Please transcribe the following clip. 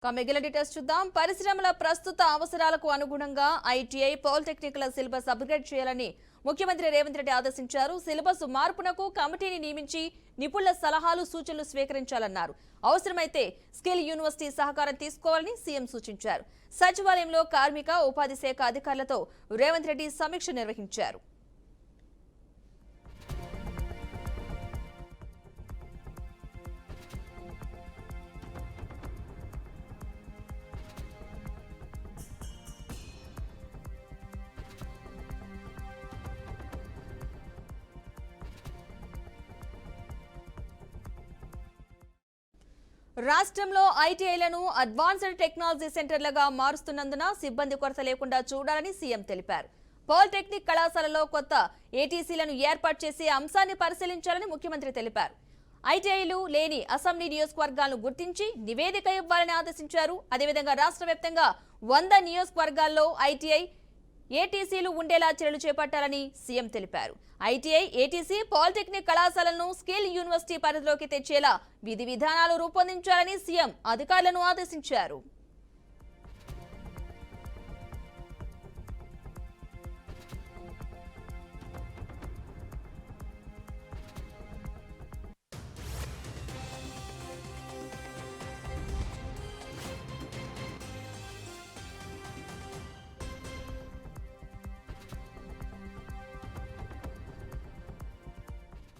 మిగిలిన డీటెయిల్స్ చూద్దాం. పరిశ్రమల ప్రస్తుత అవసరాలకు అనుగుణంగా ఐటీఐ పాలిటెక్నిక్ల సిలబస్ అప్గ్రేడ్ చేయాలని ముఖ్యమంత్రి రేవంత్ రెడ్డి ఆదేశించారు. సిలబస్ మార్పునకు కమిటీని నియమించి నిపుణుల సలహాలు సూచనలు స్వీకరించాలన్నారు. అవసరమైతే స్కిల్ యూనివర్సిటీ సహకారం తీసుకోవాలని సీఎం సూచించారు. సచివాలయంలో కార్మిక ఉపాధి శాఖ అధికారులతో రేవంత్ రెడ్డి సమీక్ష నిర్వహించారు. రాష్ట్రంలో ఐటీఐలను అడ్వాన్స్డ్ టెక్నాలజీ సెంటర్లుగా మారుస్తున్నందున సిబ్బంది కొరత లేకుండా చూడాలని సీఎం తెలిపారు. పాలిటెక్నిక్ కళాశాలలో కొత్త ఏటీసీలను ఏర్పాటు చేసే అంశాన్ని పరిశీలించాలని ముఖ్యమంత్రి తెలిపారు. ఐటీఐలు లేని అసెంబ్లీ నియోజకవర్గాలను గుర్తించి నివేదిక ఇవ్వాలని ఆదేశించారు. అదేవిధంగా రాష్ట్ర వ్యాప్తంగా 100 నియోజకవర్గాల్లో ఐటీఐ ఏటీసీలు ఉండేలా చర్యలు చేపట్టాలని సీఎం తెలిపారు. ఐటీఐ, ఏటీసీ, పాలిటెక్నిక్ కళాశాలను స్కిల్ యూనివర్సిటీ పరిధిలోకి తెచ్చేలా విధి విధానాలు రూపొందించాలని సీఎం అధికారులను ఆదేశించారు.